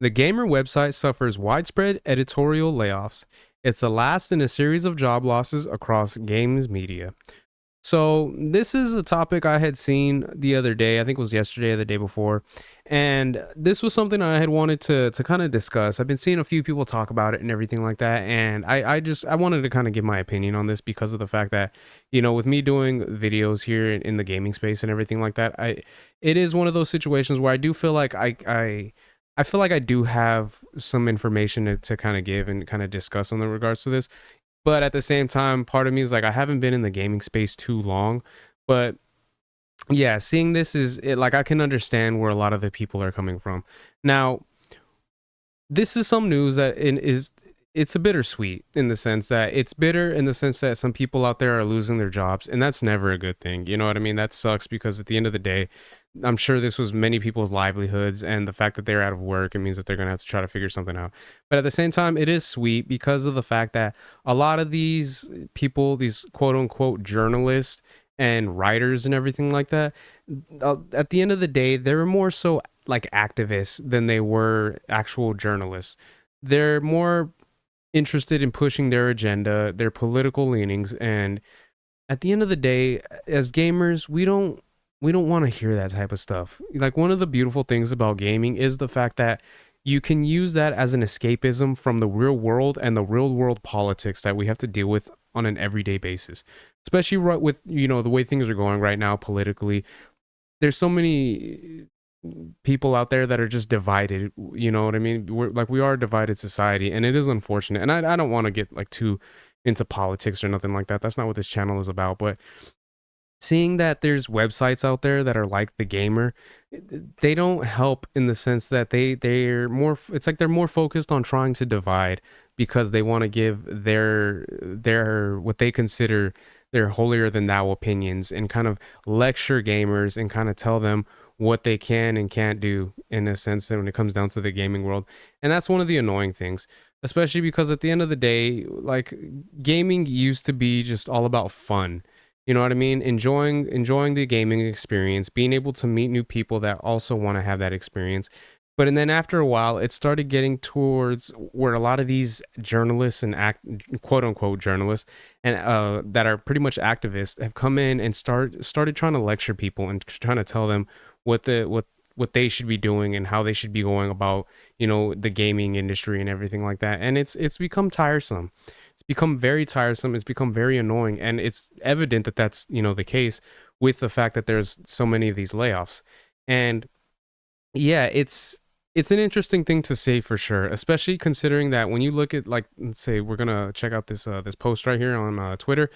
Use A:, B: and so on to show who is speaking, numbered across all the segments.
A: The Gamer website suffers widespread editorial layoffs. It's the last in a series of job losses across games media. So, this is a topic I had seen the other day. I think it was yesterday or the day before. And this was something I had wanted to kind of discuss. I've been seeing a few people talk about it and everything like that. And I wanted to kind of give my opinion on this because of the fact that, with me doing videos here in the gaming space and everything like that, it is one of those situations where I do feel like I feel like I do have some information to kind of give and kind of discuss in the regards to this. But at the same time, part of me is like, I haven't been in the gaming space too long. But yeah, seeing this is it, like, I can understand where a lot of the people are coming from. Now, this is some news that it's a bittersweet in the sense that it's bitter in the sense that some people out there are losing their jobs, and that's never a good thing. You know what I mean? That sucks because at the end of the day, I'm sure this was many people's livelihoods, and the fact that they're out of work, it means that they're gonna have to try to figure something out. But at the same time, it is sweet because of the fact that a lot of these people, these quote unquote journalists and writers and everything like that, at the end of the day, they're more so like activists than they were actual journalists. They're more interested in pushing their agenda, their political leanings, and at the end of the day, as gamers, we don't want to hear that type of stuff. Like, one of the beautiful things about gaming is the fact that you can use that as an escapism from the real world and the real world politics that we have to deal with on an everyday basis. Especially right with, the way things are going right now politically. There's so many people out there that are just divided. You know what I mean? We are a divided society, and it is unfortunate. And I don't want to get like too into politics or nothing like that. That's not what this channel is about. But seeing that there's websites out there that are like the gamer, they don't help in the sense that they're more, it's like they're more focused on trying to divide because they want to give their what they consider their holier than thou opinions and kind of lecture gamers and kind of tell them what they can and can't do in a sense when it comes down to the gaming world. And that's one of the annoying things, especially because at the end of the day, like, gaming used to be just all about fun. You know what I mean? Enjoying the gaming experience, being able to meet new people that also want to have that experience. But and then after a while, it started getting towards where a lot of these journalists and quote unquote journalists and that are pretty much activists have come in and started trying to lecture people and trying to tell them what they should be doing and how they should be going about, the gaming industry and everything like that. And it's become tiresome. It's become very tiresome. It's become very annoying, and it's evident that that's, the case with the fact that there's so many of these layoffs. And yeah, it's an interesting thing to say for sure, especially considering that when you look at, like, let's say we're gonna check out this post right here on Twitter,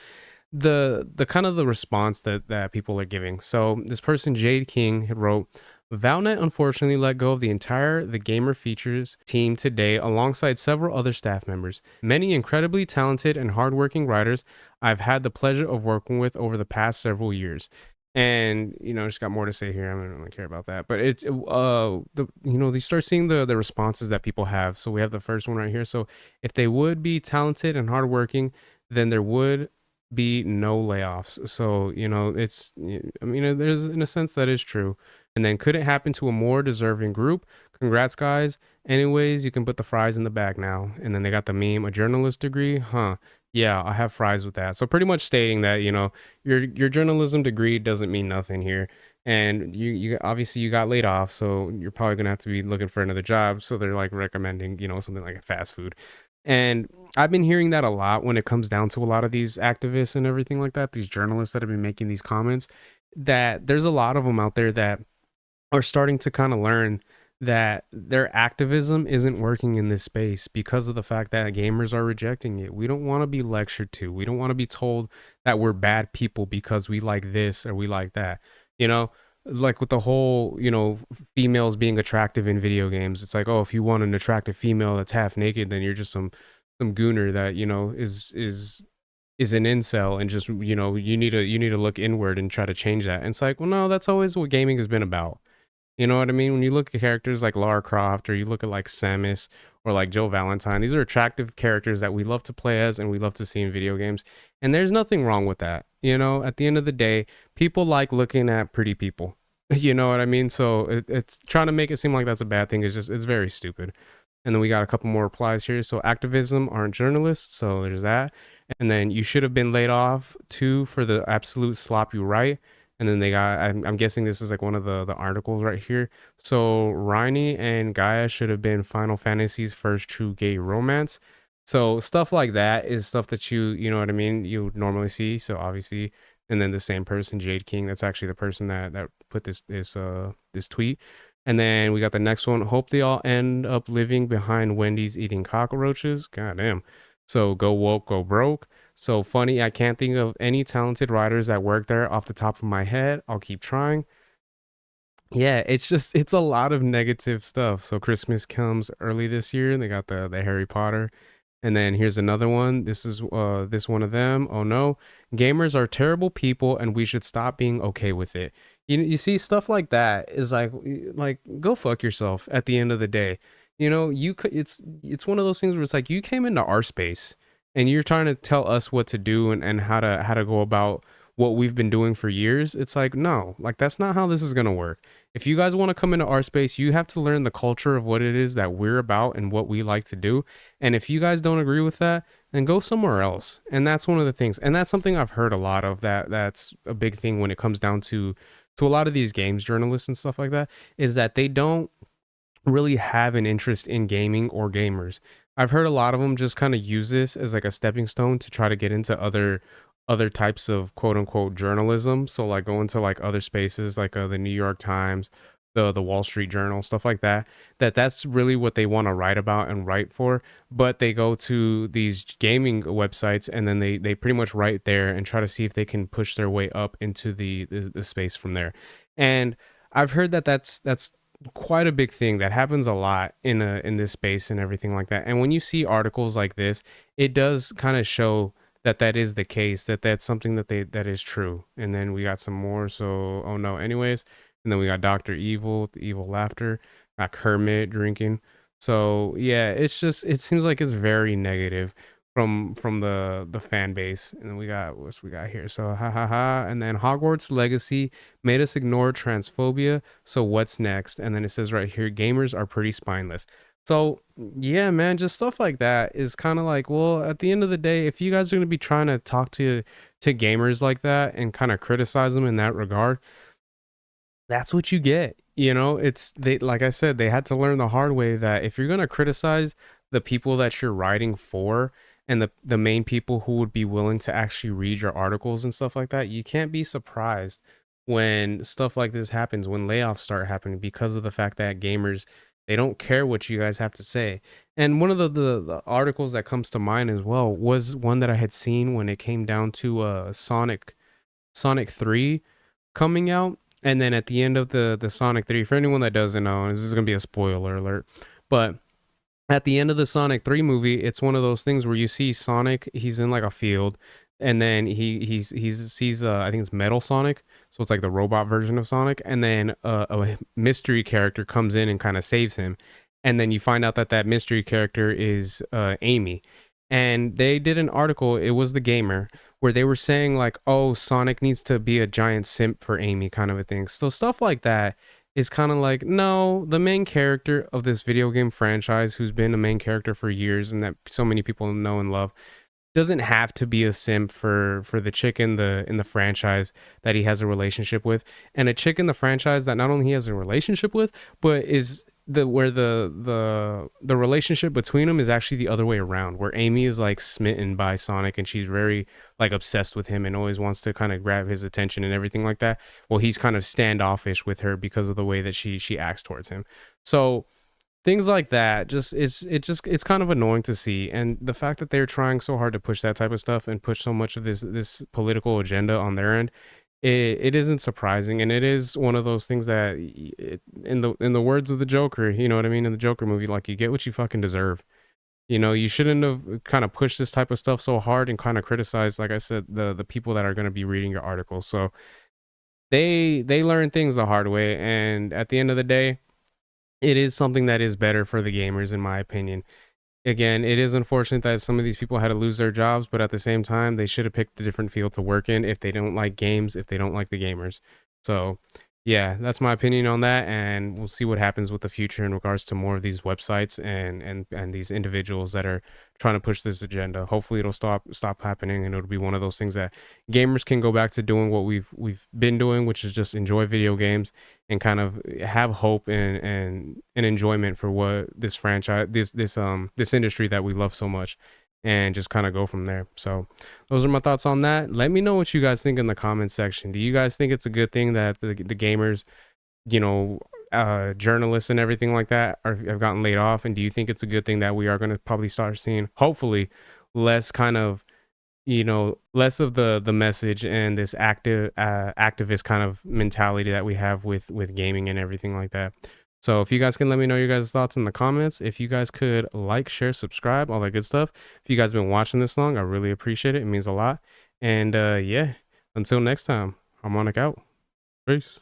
A: the kind of the response that people are giving. So this person, Jade King, had wrote, Valnet unfortunately let go of the entire The Gamer features team today alongside several other staff members, many incredibly talented and hardworking writers I've had the pleasure of working with over the past several years. And just got more to say here. I don't really care about that, but it's you start seeing the responses that people have. So we have the first one right here. So if they would be talented and hardworking, then there would be no layoffs. So I mean, there's, in a sense, that is true. And then, could it happen to a more deserving group? Congrats, guys. Anyways, you can put the fries in the bag now. And then they got the meme, a journalist degree, huh? Yeah, I have fries with that. So pretty much stating that, your journalism degree doesn't mean nothing here. And you obviously you got laid off, so you're probably gonna have to be looking for another job. So they're like recommending, something like a fast food. And I've been hearing that a lot when it comes down to a lot of these activists and everything like that, these journalists that have been making these comments, that there's a lot of them out there that are starting to kind of learn that their activism isn't working in this space because of the fact that gamers are rejecting it. We don't want to be lectured to. We don't want to be told that we're bad people because we like this or we like that. You know, like with the whole, females being attractive in video games. It's like, oh, if you want an attractive female that's half naked, then you're just some gooner that, is an incel, and just, you need to look inward and try to change that. And it's like, well, no, that's always what gaming has been about. You know what I mean? When you look at characters like Lara Croft, or you look at like Samus, or like Joe Valentine, these are attractive characters that we love to play as and we love to see in video games. And there's nothing wrong with that. At the end of the day, people like looking at pretty people. You know what I mean? So it's trying to make it seem like that's a bad thing is just it's very stupid. And then we got a couple more replies here. So activism aren't journalists, so there's that. And then you should have been laid off too for the absolute slop you write. And then they got I'm guessing this is like one of the articles right here. So Rainy and Gaia should have been Final Fantasy's first true gay romance. So stuff like that is stuff that you know what I mean, you would normally see. So obviously, and then the same person, Jade King, that's actually the person that put this tweet. And then we got the next one. Hope they all end up living behind Wendy's eating cockroaches. God damn. So go woke, go broke. So funny, I can't think of any talented writers that work there off the top of my head. I'll keep trying. Yeah, it's a lot of negative stuff. So Christmas comes early this year, and they got the Harry Potter. And then here's another one. This is this one of them. Oh no, gamers are terrible people, and we should stop being okay with it. You see stuff like that is like go fuck yourself. At the end of the day, you know you could. It's one of those things where it's like you came into our space, and you're trying to tell us what to do and how to go about what we've been doing for years. It's like no, like that's not how this is gonna work. If you guys want to come into our space, you have to learn the culture of what it is that we're about and what we like to do. And if you guys don't agree with that, then go somewhere else. And that's one of the things. And that's something I've heard a lot of that's a big thing when it comes down to a lot of these games journalists and stuff like that is that they don't really have an interest in gaming or gamers. I've heard a lot of them just kind of use this as like a stepping stone to try to get into other types of quote unquote journalism. So like go into like other spaces like the New York Times, the Wall Street Journal, stuff like that. That's really what they want to write about and write for. But they go to these gaming websites and then they pretty much write there and try to see if they can push their way up into the space from there. And I've heard that that's quite a big thing that happens a lot in this space and everything like that. And when you see articles like this, it does kind of show that that is the case, that that's something that is true. And then we got some more. So oh no, anyways, and then we got Doctor Evil, the evil laughter, got Kermit drinking. So yeah, it's just it seems like it's very negative from the fan base. And then we got what we got here. So ha ha ha. And then Hogwarts Legacy made us ignore transphobia. So what's next? And then it says right here, gamers are pretty spineless. So yeah, man, just stuff like that is kind of like, well, at the end of the day, if you guys are gonna be trying to talk to gamers like that and kind of criticize them in that regard, that's what you get. You know, it's they like I said, they had to learn the hard way that if you're gonna criticize the people that you're writing for and the main people who would be willing to actually read your articles and stuff like that, you can't be surprised when stuff like this happens, when layoffs start happening because of the fact that gamers they don't care what you guys have to say. And one of the articles that comes to mind as well was one that I had seen when it came down to Sonic 3 coming out. And then at the end of the Sonic 3, for anyone that doesn't know, this is going to be a spoiler alert, but at the end of the Sonic 3 movie, it's one of those things where you see Sonic, he's in like a field, and then he sees I think it's Metal Sonic, so it's like the robot version of Sonic, and then a mystery character comes in and kind of saves him, and then you find out that that mystery character is Amy, and they did an article. It was TheGamer where they were saying like, oh, Sonic needs to be a giant simp for Amy, kind of a thing. So stuff like that is kind of like, no, the main character of this video game franchise, who's been a main character for years and that so many people know and love, doesn't have to be a simp for the chick in the franchise that he has a relationship with, and a chick in the franchise that not only he has a relationship with, but is the where the relationship between them is actually the other way around, where Amy is like smitten by Sonic and she's very like obsessed with him and always wants to kind of grab his attention and everything like that. Well, he's kind of standoffish with her because of the way that she acts towards him. So things like that it's kind of annoying to see, and the fact that they're trying so hard to push that type of stuff and push so much of this political agenda on their end, it isn't surprising, and it is one of those things that in the words of the Joker, you know what I mean, in the Joker movie, like you get what you fucking deserve. You know, you shouldn't have kind of pushed this type of stuff so hard and kind of criticized, like I said, the people that are going to be reading your articles. So they learn things the hard way, and at the end of the day, it is something that is better for the gamers, in my opinion. Again, it is unfortunate that some of these people had to lose their jobs, but at the same time, they should have picked a different field to work in if they don't like games, if they don't like the gamers. So, yeah, that's my opinion on that, and we'll see what happens with the future in regards to more of these websites and these individuals that are trying to push this agenda. Hopefully, it'll stop happening, and it'll be one of those things that gamers can go back to doing what we've been doing, which is just enjoy video games and kind of have hope and enjoyment for what this franchise, this industry that we love so much, and just kind of go from there. So those are my thoughts on that. Let me know what you guys think in the comment section. Do you guys think it's a good thing that the gamers, you know, journalists and everything like that have gotten laid off? And do you think it's a good thing that we are going to probably start seeing, hopefully, less kind of, less of the message and this activist kind of mentality that we have with gaming and everything like that? So if you guys can let me know your guys' thoughts in the comments, if you guys could like, share, subscribe, all that good stuff. If you guys have been watching this long, I really appreciate it. It means a lot. And yeah, until next time, harmonic out. Peace.